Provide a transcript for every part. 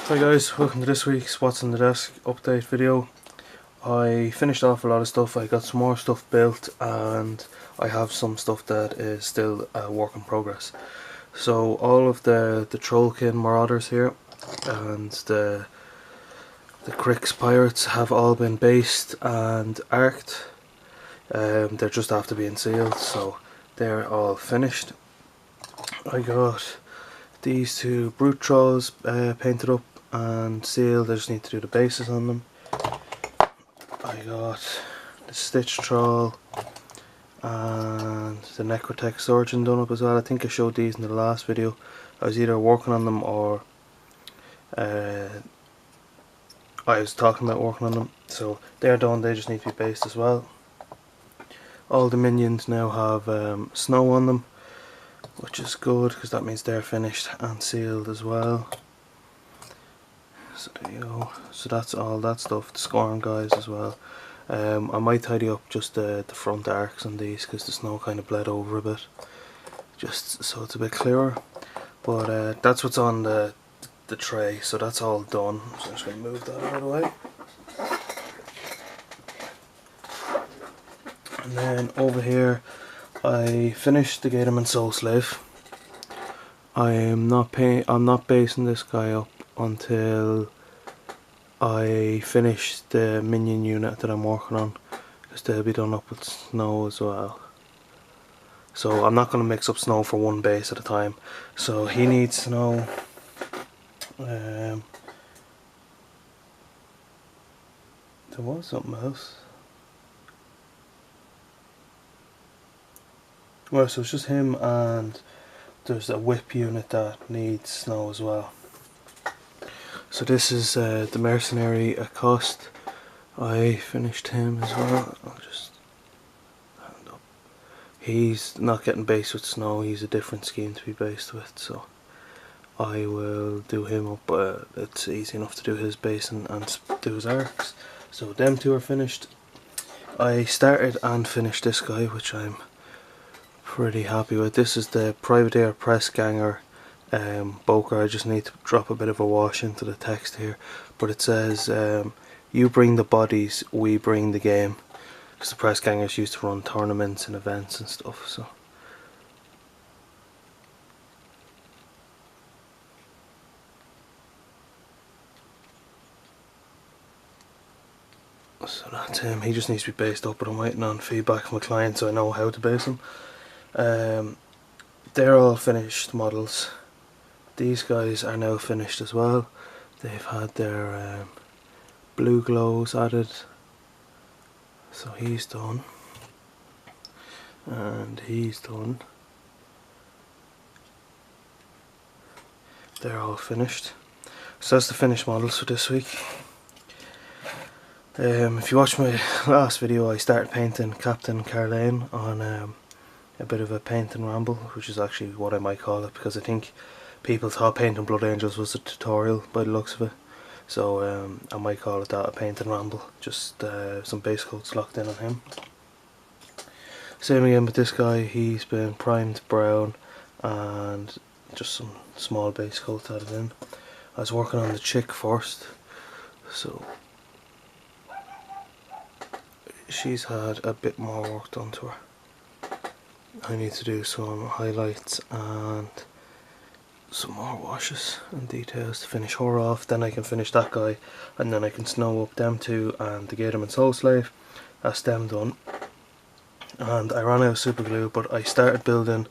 Hi guys, welcome to this week's What's on the Desk update video. I finished off a lot of stuff. I got some more stuff built and I have some stuff that is still a work in progress. So all of the Trollkin Marauders here and the Crix Pirates have all been based and arced. They're just after being sealed, so they're all finished. I got these two Brute Trolls painted up and sealed. I just need to do the bases on them. I got the Stitch Troll and the Necrotech Surgeon done up as well. I think I showed these in the last video. I was either working on them or I was talking about working on them. So they're done, they just need to be based as well. All the minions now have snow on them, which is good because that means they're finished and sealed as well. So there you go. So that's all that stuff. The scoring guys as well. I might tidy up just the front arcs on these because the snow kind of bled over a bit, just so it's a bit clearer. But that's what's on the tray. So that's all done. So I'm just going to move that out of the way. And then over here, I finished the Gatorman Soul Slave. I'm not basing this guy up until I finish the minion unit that I'm working on, because they'll be done up with snow as well. So I'm not going to mix up snow for one base at a time. So he needs snow. There was something else. Well, so it's just him, and there's a whip unit that needs snow as well. So this is the mercenary Accost. I finished him as well. I'll just hand up. He's not getting based with snow, he's a different scheme to be based with, so I will do him up. It's easy enough to do his base and do his arcs. So them two are finished. I started and finished this guy, which I'm pretty happy with. This is the Privateer Press Ganger Boker. I just need to drop a bit of a wash into the text here, but it says you bring the bodies, we bring the game, because the Press Gangers used to run tournaments and events and stuff. So that's him. He just needs to be based up, but I'm waiting on feedback from a client so I know how to base him. They're all finished models. These guys are now finished as well. They've had their blue glows added. So he's done. And he's done. They're all finished. So that's the finished models for this week. If you watched my last video, I started painting Captain Carlane on a bit of a painting ramble, which is actually what I might call it, because I think people thought painting Blood Angels was a tutorial by the looks of it. So I might call it that, a painting ramble. Just some base coats locked in on him. Same again with this guy. He's been primed brown and just some small base coats added in. I was working on the chick first, so she's had a bit more work done to her. I need to do some highlights and some more washes and details to finish her off. Then I can finish that guy, and then I can snow up them two and the Gatorman Soul Slave. That's them done. And I ran out of super glue, but I started building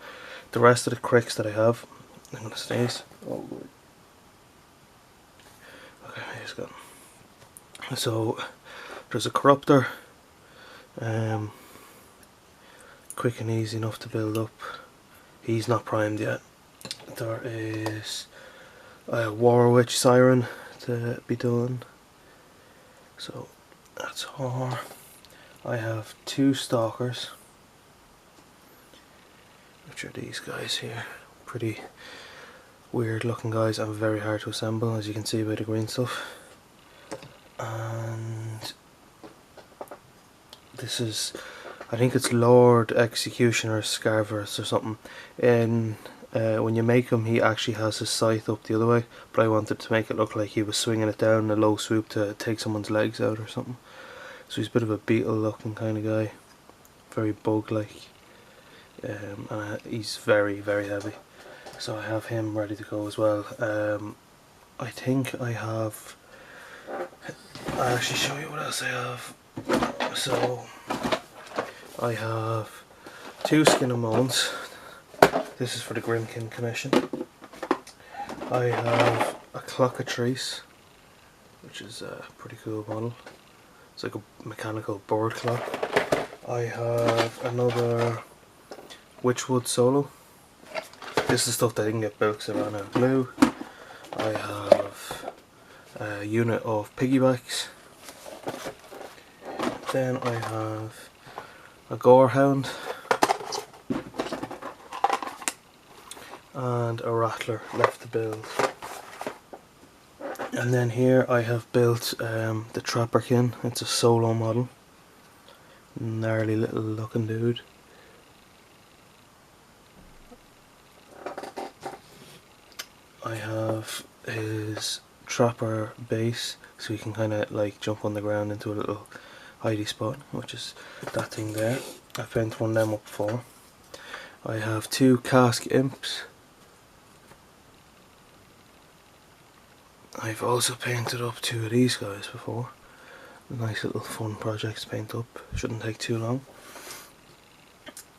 the rest of the Crix that I have. I'm gonna sneeze. Oh, okay, he's gone. So there's a Corruptor. Quick and easy enough to build up. He's not primed yet. There is a Warwitch Siren to be done. So that's her. I have two Stalkers, which are these guys here. Pretty weird looking guys and very hard to assemble, as you can see by the green stuff. And this is, I think it's Lord Executioner Scarverus or something. In when you make him, he actually has his scythe up the other way, but I wanted to make it look like he was swinging it down in a low swoop to take someone's legs out or something. So he's a bit of a beetle looking kind of guy, very bug like, and he's very heavy. So I have him ready to go as well. I think I have, I'll actually show you what else I have. So I have 2 skin and moans. This is for the Grimkin commission. I have a clockatrice, which is a pretty cool model. It's like a mechanical bird clock. I have another Witchwood solo. This is stuff that didn't get built because I ran out of glue. I have a unit of piggybacks. Then I have a gorehound and a rattler left to build. And then here I have built the Trapperkin. It's a solo model. Gnarly little looking dude. I have his trapper base, so he can kind of like jump on the ground into a little hidey spot, which is that thing there. I've painted one of them up before. I have 2 cask imps. I've also painted up 2 of these guys before. Nice little fun project to paint up, shouldn't take too long.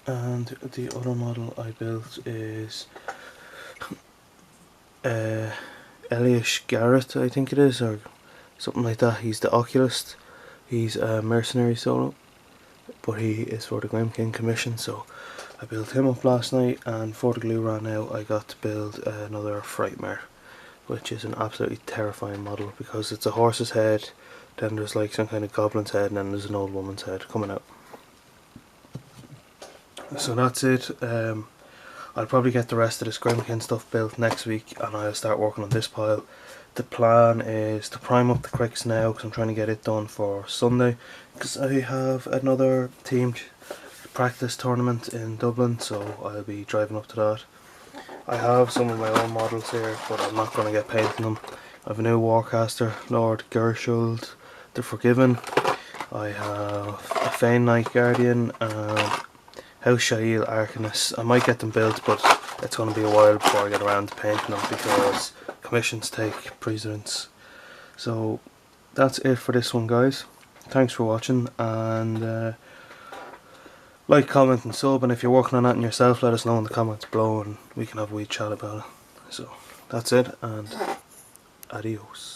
And the other model I built is Elias Garrett, I think it is, or something like that. He's the Oculist. He's a mercenary solo, but he is for the Grimkin commission, so I built him up last night, and before the glue ran out I got to build another Frightmare, which is an absolutely terrifying model because it's a horse's head, then there's like some kind of goblin's head, and then there's an old woman's head coming out. So that's it. I'll probably get the rest of this Grimkin stuff built next week, and I'll start working on this pile. The plan is to prime up the cricks now because I'm trying to get it done for Sunday, because I have another teamed practice tournament in Dublin, so I'll be driving up to that. I have some of my own models here, but I'm not going to get painting them. I have a new Warcaster, Lord Gershuld, the Forgiven. I have a Fane Knight Guardian and House Shail Arcanus. I might get them built, but it's going to be a while before I get around to painting them because commissions take precedence. So that's it for this one, guys. Thanks for watching, and like, comment and sub, and if you're working on that yourself, let us know in the comments below and we can have a wee chat about it. So that's it, and adios.